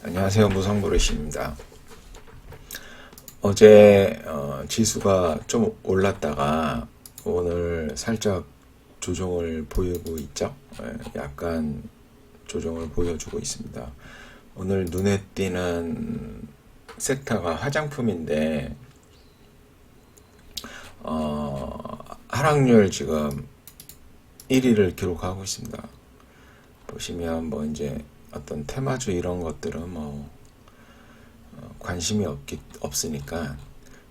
안녕하세요. 무성브루시입니다. 어제 지수가 좀 올랐다가 오늘 살짝 조정을 보이고 있죠. 약간 조정을 보여주고 있습니다. 오늘 눈에 띄는 섹터가 화장품인데 하락률 지금 1위를 기록하고 있습니다. 보시면 뭐 이제 어떤 테마주 이런 것들은 뭐 관심이 없으니까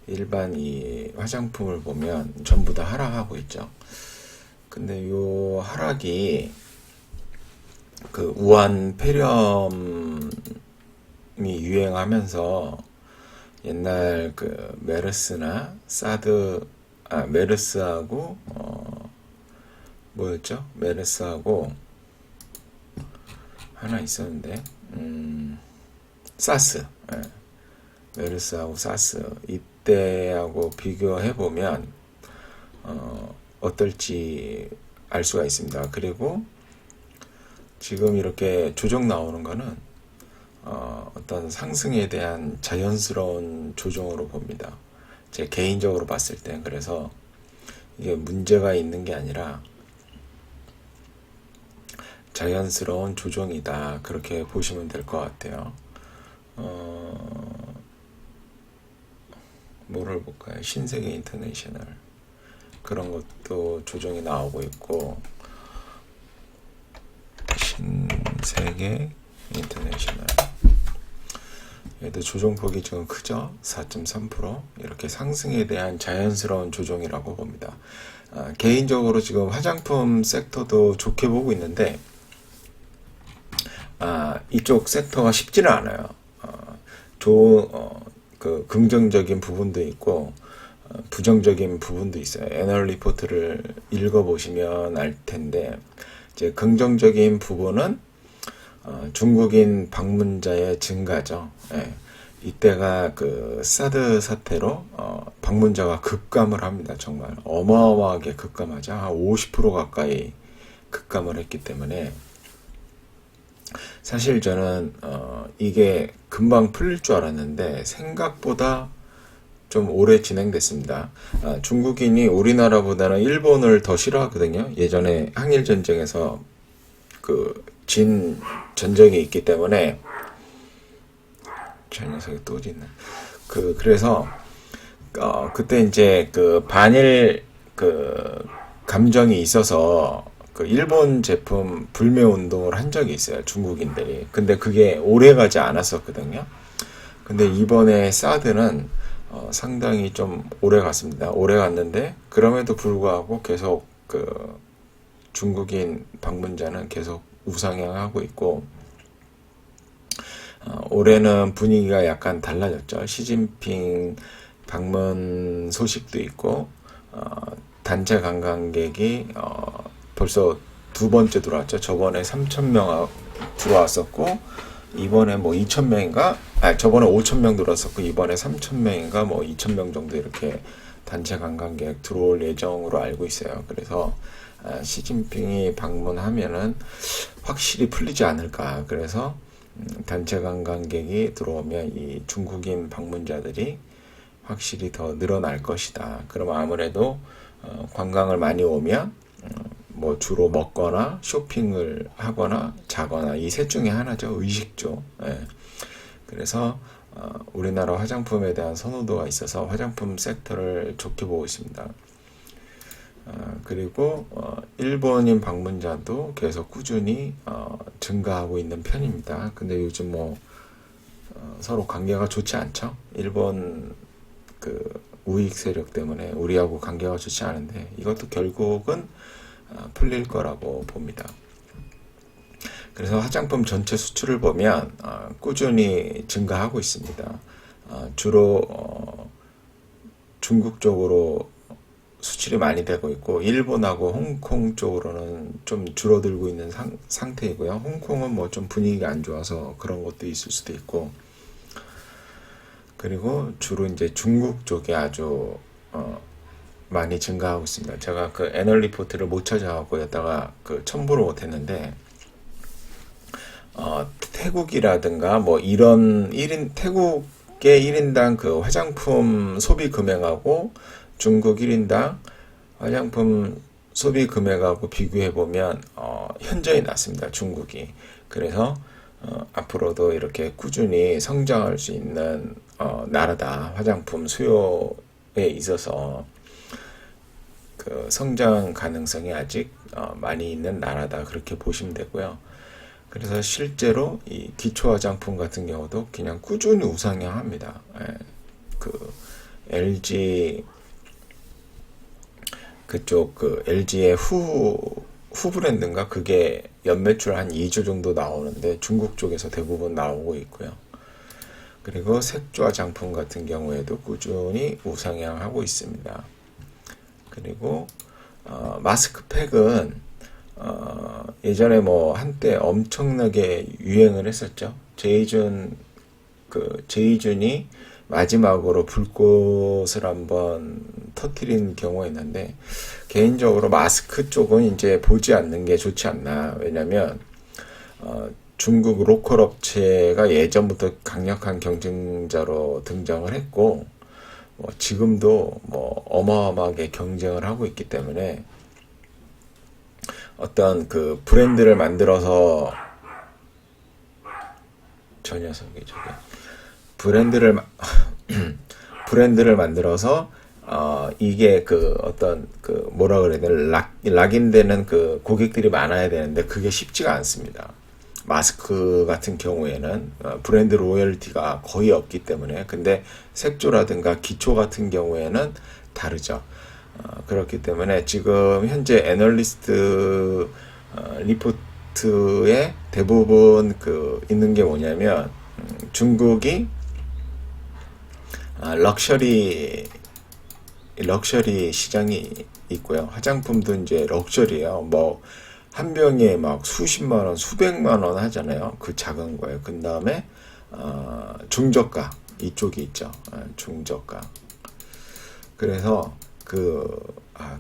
일반 이 화장품을 보면 전부 다 하락하고 있죠. 근데 요 하락이 그 우한 폐렴이 유행하면서 옛날 그 메르스나 메르스하고 뭐였죠? 메르스하고 하나 있었는데 사스. 예. 메르스하고 사스 이때하고 비교해 보면 어떨지 알 수가 있습니다. 그리고 지금 이렇게 조정 나오는 거는 어떤 상승에 대한 자연스러운 조정으로 봅니다. 제 개인적으로 봤을 때. 그래서 이게 문제가 있는 게 아니라 자연스러운 조정이다, 그렇게 보시면 될 것 같아요. 뭐를 볼까요? 신세계 인터내셔널, 그런 것도 조정이 나오고 있고, 신세계 인터내셔널 얘도 조정폭이 지금 크죠? 4.3%. 이렇게 상승에 대한 자연스러운 조정이라고 봅니다. 개인적으로 지금 화장품 섹터도 좋게 보고 있는데 이쪽 섹터가 쉽지는 않아요. 그 긍정적인 부분도 있고 부정적인 부분도 있어요. 애널 리포트를 읽어보시면 알 텐데, 이제 긍정적인 부분은 중국인 방문자의 증가죠. 예. 이때가 그 사드 사태로 방문자가 급감을 합니다. 정말 어마어마하게 급감하죠. 한 50% 가까이 급감을 했기 때문에 사실 저는 이게 금방 풀릴 줄 알았는데 생각보다 좀 오래 진행됐습니다. 중국인이 우리나라보다는 일본을 더 싫어하거든요. 예전에 항일 전쟁에서 그 진 전적이 있기 때문에. 저 녀석이 또 어디 있나? 그래서 그때 이제 그 반일 그 감정이 있어서 그 일본 제품 불매 운동을 한 적이 있어요, 중국인들이. 근데 그게 오래 가지 않았었거든요. 근데 이번에 사드는 상당히 좀 오래 갔습니다. 오래 갔는데 그럼에도 불구하고 계속 그 중국인 방문자는 계속 우상향하고 있고, 올해는 분위기가 약간 달라졌죠. 시진핑 방문 소식도 있고, 단체 관광객이 벌써 두 번째 들어왔죠. 저번에 3,000명 들어왔었고, 이번에 뭐 2,000명인가? 저번에 5,000명 들어왔었고, 이번에 3,000명인가? 뭐 2,000명 정도 이렇게 단체 관광객 들어올 예정으로 알고 있어요. 그래서 시진핑이 방문하면은 확실히 풀리지 않을까. 그래서 단체 관광객이 들어오면 이 중국인 방문자들이 확실히 더 늘어날 것이다. 그럼 아무래도 관광을 많이 오면 뭐 주로 먹거나 쇼핑을 하거나 자거나 이 셋 중에 하나죠. 의식주. 예. 그래서 우리나라 화장품에 대한 선호도가 있어서 화장품 섹터를 좋게 보고 있습니다. 그리고 일본인 방문자도 계속 꾸준히 증가하고 있는 편입니다. 근데 요즘 뭐 서로 관계가 좋지 않죠. 일본 그 우익 세력 때문에 우리하고 관계가 좋지 않은데 이것도 결국은 풀릴 거라고 봅니다. 그래서 화장품 전체 수출을 보면 꾸준히 증가하고 있습니다. 주로 중국 쪽으로 수출이 많이 되고 있고, 일본하고 홍콩 쪽으로는 좀 줄어들고 있는 상태이고요. 홍콩은 뭐 좀 분위기가 안 좋아서 그런 것도 있을 수도 있고, 그리고 주로 이제 중국 쪽에 아주 많이 증가하고 있습니다. 제가 그 애널 리포트를 못 찾아갖고 여다가 그 첨부를 못했는데 태국이라든가 뭐 이런 태국의 1인당 그 화장품 소비 금액하고 중국 1인당 화장품 소비 금액하고 비교해 보면 현저히 낮습니다. 중국이. 그래서 앞으로도 이렇게 꾸준히 성장할 수 있는 나라다. 화장품 수요에 있어서 그 성장 가능성이 아직 많이 있는 나라다. 그렇게 보시면 되고요. 그래서 실제로 이 기초 화장품 같은 경우도 그냥 꾸준히 우상향합니다. 그 LG 그쪽 그 LG의 후 브랜드인가 그게 연매출 한 2조 정도 나오는데 중국 쪽에서 대부분 나오고 있고요. 그리고 색조 화장품 같은 경우에도 꾸준히 우상향하고 있습니다. 그리고 마스크팩은 예전에 뭐 한때 엄청나게 유행을 했었죠. 제이준이 마지막으로 불꽃을 한번 터뜨린 경우가 있는데 개인적으로 마스크 쪽은 이제 보지 않는 게 좋지 않나. 왜냐면 중국 로컬 업체가 예전부터 강력한 경쟁자로 등장을 했고 지금도 뭐 어마어마하게 경쟁을 하고 있기 때문에 어떤 그 브랜드를 만들어서 저 녀석이 저게 브랜드를 만들어서 이게 그 어떤 그 뭐라 그래야 되나 락인되는 그 고객들이 많아야 되는데 그게 쉽지가 않습니다. 마스크 같은 경우에는 브랜드 로열티가 거의 없기 때문에 근데 색조라든가 기초 같은 경우에는 다르죠. 그렇기 때문에 지금 현재 애널리스트 리포트에 대부분 그 있는 게 뭐냐면 중국이 럭셔리 시장이 있고요. 화장품도 이제 럭셔리예요. 뭐 한 병에 막 수십만 원, 수백만 원 하잖아요. 그 작은 거예요. 그 다음에 중저가 이쪽이 있죠. 중저가. 그래서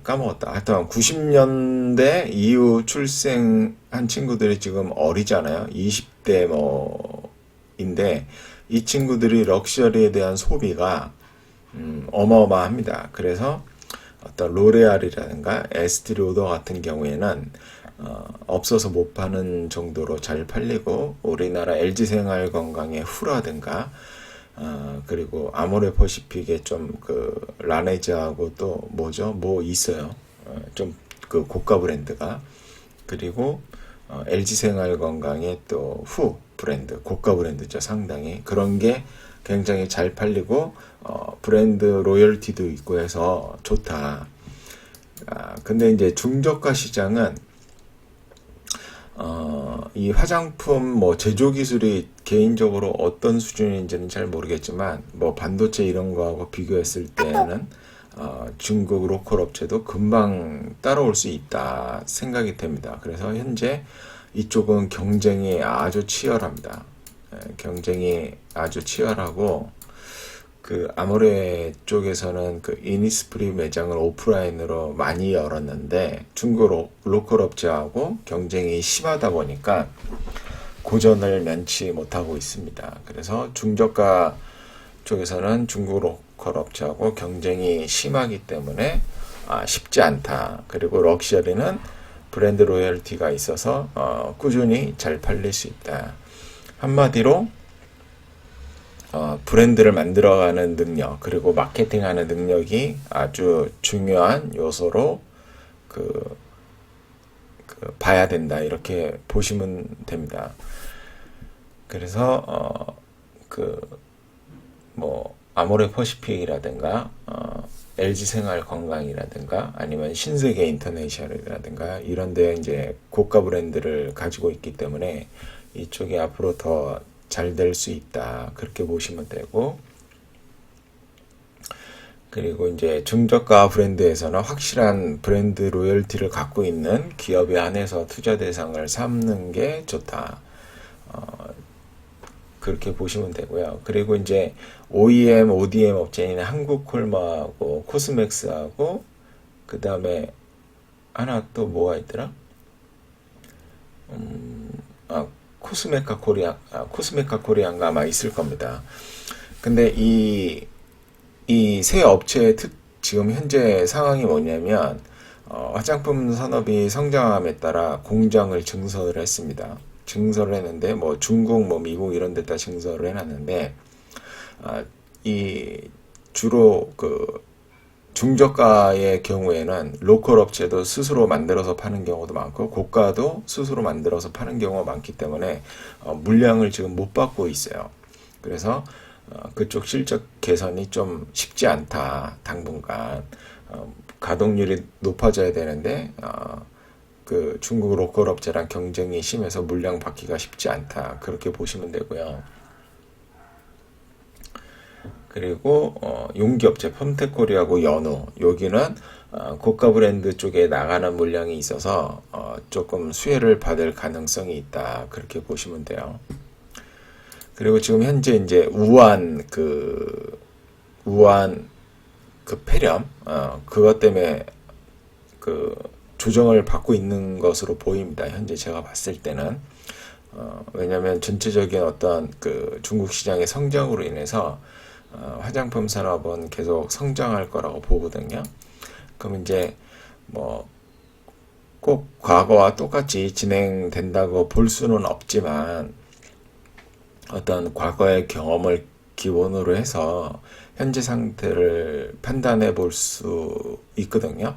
까먹었다. 하여튼 90년대 이후 출생한 친구들이 지금 어리잖아요. 20대 인데 이 친구들이 럭셔리에 대한 소비가 어마어마합니다. 그래서 어떤 로레알이라든가 에스티 로더 같은 경우에는 없어서 못 파는 정도로 잘 팔리고 우리나라 LG생활건강의 후라든가 그리고 아모레 퍼시픽의 좀 그 라네즈하고 또 뭐죠? 뭐 있어요. 좀 그 고가 브랜드가 그리고 LG생활건강의 또 후 브랜드 고가 브랜드죠. 상당히 그런 게 굉장히 잘 팔리고 브랜드 로열티도 있고 해서 좋다. 근데 이제 중저가 시장은 이 화장품 뭐 제조 기술이 개인적으로 어떤 수준인지는 잘 모르겠지만 뭐 반도체 이런 거하고 비교했을 때는 중국 로컬 업체도 금방 따라올 수 있다 생각이 됩니다. 그래서 현재 이쪽은 경쟁이 아주 치열합니다. 경쟁이 아주 치열하고 그 아모레 쪽에서는 그 이니스프리 매장을 오프라인으로 많이 열었는데 중국 로컬 업체하고 경쟁이 심하다 보니까 고전을 면치 못하고 있습니다. 그래서 중저가 쪽에서는 중국 로컬 업체하고 경쟁이 심하기 때문에 쉽지 않다. 그리고 럭셔리는 브랜드 로열티가 있어서 꾸준히 잘 팔릴 수 있다. 한마디로 브랜드를 만들어가는 능력 그리고 마케팅하는 능력이 아주 중요한 요소로 봐야 된다 이렇게 보시면 됩니다. 그래서 아모레 퍼시픽이라든가 LG생활건강이라든가 아니면 신세계 인터내셔널이라든가 이런 데 이제 고가 브랜드를 가지고 있기 때문에 이쪽이 앞으로 더 잘 될 수 있다. 그렇게 보시면 되고 그리고 이제 중저가 브랜드에서는 확실한 브랜드 로열티를 갖고 있는 기업에 한해서 투자 대상을 삼는 게 좋다. 그렇게 보시면 되고요. 그리고 이제 OEM, ODM 업체인 한국콜마하고 코스맥스하고 그 다음에 하나 또 뭐가 있더라? 코스메카 코리아인가 아마 있을 겁니다. 근데 이 세 업체의 지금 현재 상황이 뭐냐면, 화장품 산업이 성장함에 따라 공장을 증설을 했습니다. 증설을 했는데, 뭐 중국, 뭐 미국 이런 데다 증설을 해놨는데, 이 주로 그 중저가의 경우에는 로컬 업체도 스스로 만들어서 파는 경우도 많고 고가도 스스로 만들어서 파는 경우가 많기 때문에 물량을 지금 못 받고 있어요. 그래서 그쪽 실적 개선이 좀 쉽지 않다. 당분간 가동률이 높아져야 되는데 그 중국 로컬 업체랑 경쟁이 심해서 물량 받기가 쉽지 않다. 그렇게 보시면 되고요. 그리고 용기업체 펌텍코리아하고 연우 여기는 고가 브랜드 쪽에 나가는 물량이 있어서 조금 수혜를 받을 가능성이 있다 그렇게 보시면 돼요. 그리고 지금 현재 이제 우한 그 폐렴 그것 때문에 그 조정을 받고 있는 것으로 보입니다. 현재 제가 봤을 때는 왜냐하면 전체적인 어떤 그 중국 시장의 성장으로 인해서 화장품 산업은 계속 성장할 거라고 보거든요. 그럼 이제 뭐 꼭 과거와 똑같이 진행된다고 볼 수는 없지만 어떤 과거의 경험을 기본으로 해서 현재 상태를 판단해 볼 수 있거든요.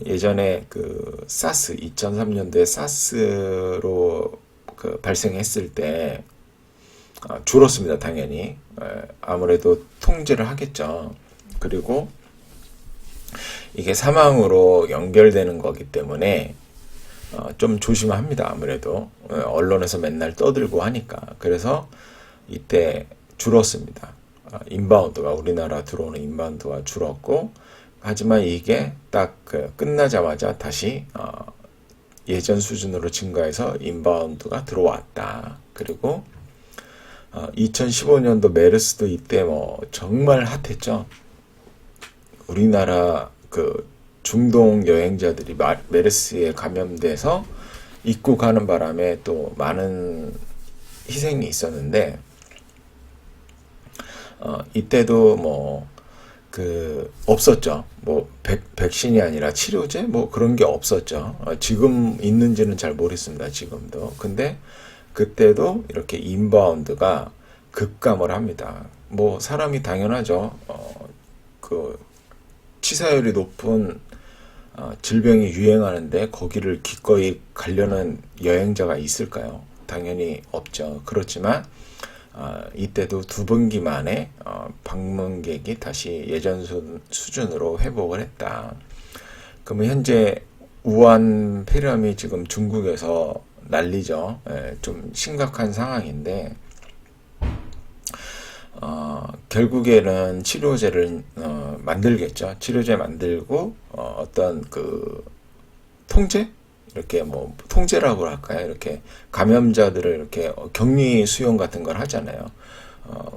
예전에 그 사스 2003년도에 사스로 그 발생했을 때 줄었습니다. 당연히 아무래도 통제를 하겠죠. 그리고 이게 사망으로 연결되는 거기 때문에 좀 조심합니다. 아무래도 언론에서 맨날 떠들고 하니까. 그래서 이때 줄었습니다. 인바운드가 우리나라 들어오는 인바운드가 줄었고 하지만 이게 딱 끝나자마자 다시 예전 수준으로 증가해서 인바운드가 들어왔다. 그리고 2015년도 메르스도 이때 뭐 정말 핫했죠. 우리나라 그 중동 여행자들이 메르스에 감염돼서 입국하는 바람에 또 많은 희생이 있었는데 이때도 뭐 그 없었죠. 뭐 백신이 아니라 치료제 뭐 그런 게 없었죠. 지금 있는지는 잘 모르겠습니다. 지금도. 근데 그때도 이렇게 인바운드가 급감을 합니다. 뭐 사람이 당연하죠. 그 치사율이 높은 질병이 유행하는데 거기를 기꺼이 가려는 여행자가 있을까요? 당연히 없죠. 그렇지만 이때도 2분기 만에 방문객이 다시 예전 수준으로 회복을 했다. 그러면 현재 우한 폐렴이 지금 중국에서 난리죠. 좀 심각한 상황인데 결국에는 치료제를 만들겠죠. 치료제 만들고 어떤 그 통제? 이렇게 뭐 통제라고 할까요? 이렇게 감염자들을 이렇게 격리 수용 같은 걸 하잖아요.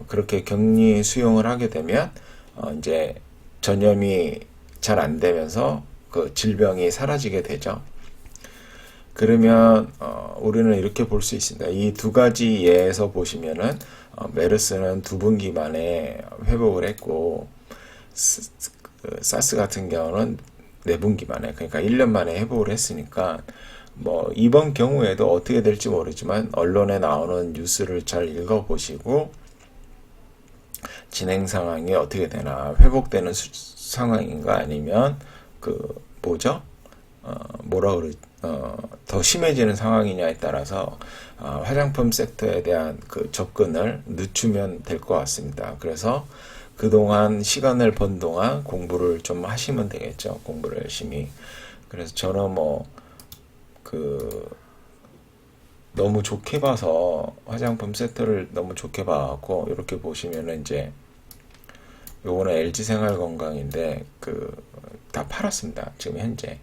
그렇게 격리 수용을 하게 되면 이제 전염이 잘 안 되면서 그 질병이 사라지게 되죠. 그러면 우리는 이렇게 볼 수 있습니다. 이 두 가지 예에서 보시면은 메르스는 2분기 만에 회복을 했고 사스 같은 경우는 4분기 만에 그러니까 1년 만에 회복을 했으니까 뭐 이번 경우에도 어떻게 될지 모르지만 언론에 나오는 뉴스를 잘 읽어보시고 진행 상황이 어떻게 되나 회복되는 상황인가 아니면 그 뭐죠? 더 심해지는 상황이냐에 따라서 화장품 섹터에 대한 그 접근을 늦추면 될 것 같습니다. 그래서 그동안 시간을 번 동안 공부를 좀 하시면 되겠죠. 공부를 열심히. 그래서 저는 너무 좋게 봐서 화장품 섹터를 너무 좋게 봐갖고 이렇게 보시면은 이제 요거는 LG생활건강인데 다 팔았습니다. 지금 현재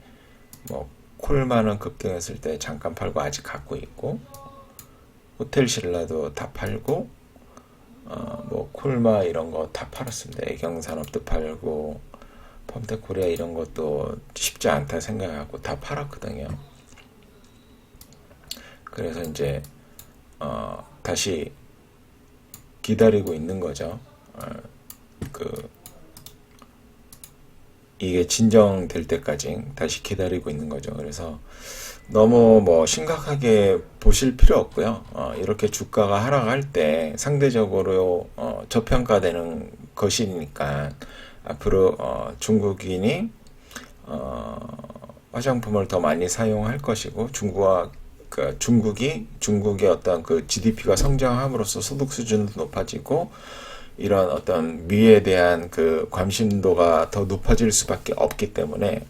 뭐 콜마는 급등했을 때 잠깐 팔고 아직 갖고 있고 호텔신라도 다 팔고 뭐 콜마 이런 거 다 팔았습니다. 애경산업도 팔고 펌텍코리아 이런 것도 쉽지 않다 생각하고 다 팔았거든요. 그래서 이제 다시 기다리고 있는 거죠. 이게 진정될 때까지 다시 기다리고 있는 거죠. 그래서 너무 뭐 심각하게 보실 필요 없고요. 이렇게 주가가 하락할 때 상대적으로 저평가되는 것이니까 앞으로 중국인이 화장품을 더 많이 사용할 것이고 중국의 어떤 그 GDP가 성장함으로써 소득 수준도 높아지고 이런 어떤 미에 대한 그 관심도가 더 높아질 수밖에 없기 때문에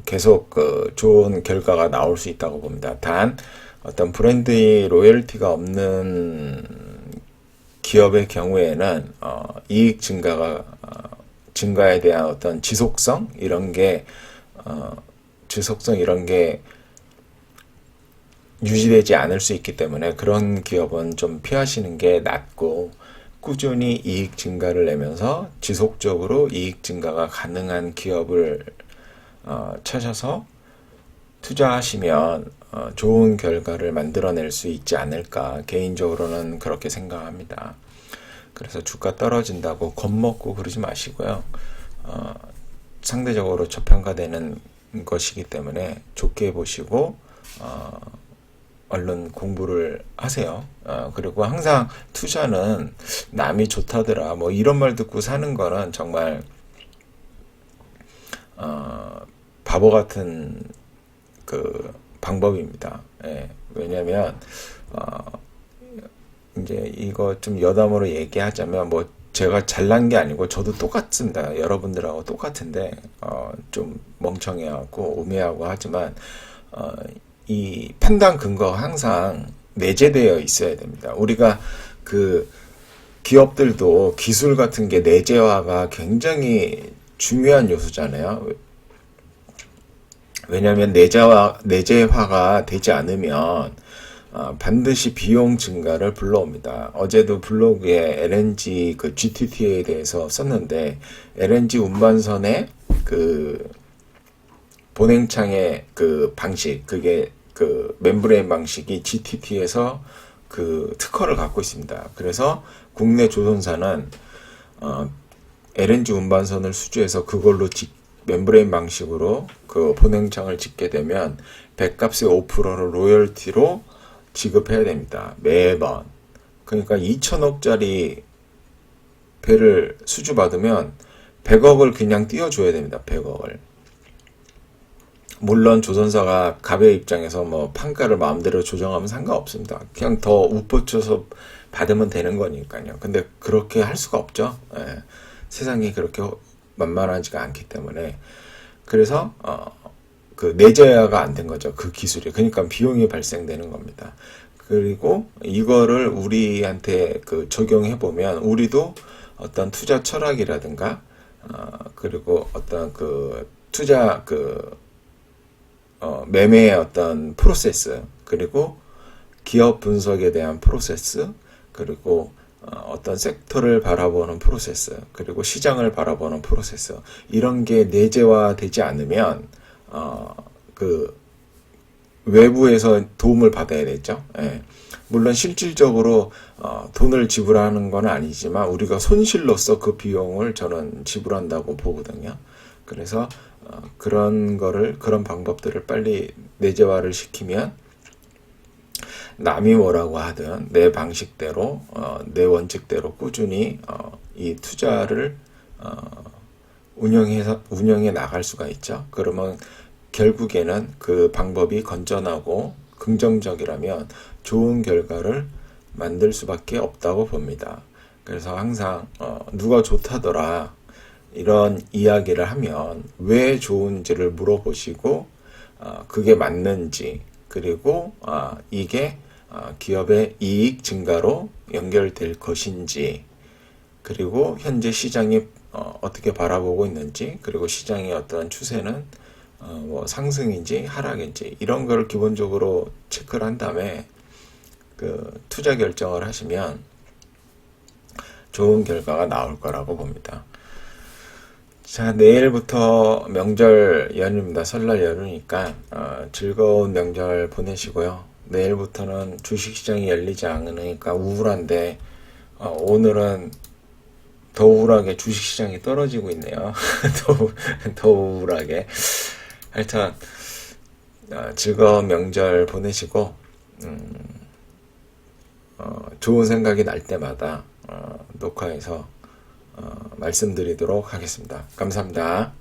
계속 좋은 결과가 나올 수 있다고 봅니다. 단 어떤 브랜드의 로열티가 없는 기업의 경우에는 이익 증가에 대한 어떤 지속성 이런 게 유지되지 않을 수 있기 때문에 그런 기업은 좀 피하시는 게 낫고, 꾸준히 이익 증가를 내면서 지속적으로 이익 증가가 가능한 기업을 찾아서 투자하시면 좋은 결과를 만들어낼 수 있지 않을까, 개인적으로는 그렇게 생각합니다. 그래서 주가 떨어진다고 겁먹고 그러지 마시고요. 상대적으로 저평가되는 것이기 때문에 좋게 보시고 얼른 공부를 하세요. 그리고 항상 투자는 남이 좋다더라 뭐 이런 말 듣고 사는 거는 정말 바보 같은 그 방법입니다. 예, 왜냐면 이제 이거 좀 여담으로 얘기하자면 뭐 제가 잘난 게 아니고 저도 똑같습니다. 여러분들하고 똑같은데 좀 멍청해하고 우매하고 하지만 이 판단 근거가 항상 내재되어 있어야 됩니다. 우리가 그 기업들도 기술 같은 게 내재화가 굉장히 중요한 요소잖아요. 왜냐하면 내재화가 되지 않으면 반드시 비용 증가를 불러옵니다. 어제도 블로그에 LNG 그 GTT에 대해서 썼는데, LNG 운반선의 그 본행창의 그 방식, 그게 그 멤브레인 방식이 GTT에서 그 특허를 갖고 있습니다. 그래서 국내 조선사는 LNG 운반선을 수주해서 그걸로 멤브레인 방식으로 그 본행창을 짓게 되면 배값의 5%를 로열티로 지급해야 됩니다. 매번. 그러니까 2천억짜리 배를 수주받으면 100억을 그냥 띄워줘야 됩니다. 100억을. 물론 조선사가 갑의 입장에서 뭐 판가를 마음대로 조정하면 상관없습니다. 그냥 더 웃붙여서 받으면 되는 거니까요. 근데 그렇게 할 수가 없죠. 예. 세상이 그렇게 만만하지가 않기 때문에. 그래서 그 내재화가 안 된 거죠. 그 기술이. 그러니까 비용이 발생되는 겁니다. 그리고 이거를 우리한테 그 적용해 보면 우리도 어떤 투자 철학이라든가 그리고 어떤 그 투자 매매의 어떤 프로세스, 그리고 기업 분석에 대한 프로세스, 그리고 어떤 섹터를 바라보는 프로세스, 그리고 시장을 바라보는 프로세스, 이런 게 내재화되지 않으면 그 외부에서 도움을 받아야 되죠. 예. 물론 실질적으로 돈을 지불하는 건 아니지만 우리가 손실로서 그 비용을 저는 지불한다고 보거든요. 그래서 그런 방법들을 빨리 내재화를 시키면 남이 뭐라고 하든 내 방식대로 내 원칙대로 꾸준히 이 투자를 운영해 나갈 수가 있죠. 그러면 결국에는 그 방법이 건전하고 긍정적이라면 좋은 결과를 만들 수밖에 없다고 봅니다. 그래서 항상 누가 좋다더라 이런 이야기를 하면 왜 좋은지를 물어보시고 그게 맞는지, 그리고 이게 기업의 이익 증가로 연결될 것인지, 그리고 현재 시장이 어떻게 바라보고 있는지, 그리고 시장의 어떤 추세는 뭐 상승인지 하락인지 이런 걸 기본적으로 체크를 한 다음에 그 투자 결정을 하시면 좋은 결과가 나올 거라고 봅니다. 자, 내일부터 명절 연휴입니다. 설날 연휴니까 즐거운 명절 보내시고요. 내일부터는 주식시장이 열리지 않으니까 우울한데 오늘은 더 우울하게 주식시장이 떨어지고 있네요. 더 우울하게. 하여튼 즐거운 명절 보내시고 좋은 생각이 날 때마다 녹화해서 말씀드리도록 하겠습니다. 감사합니다.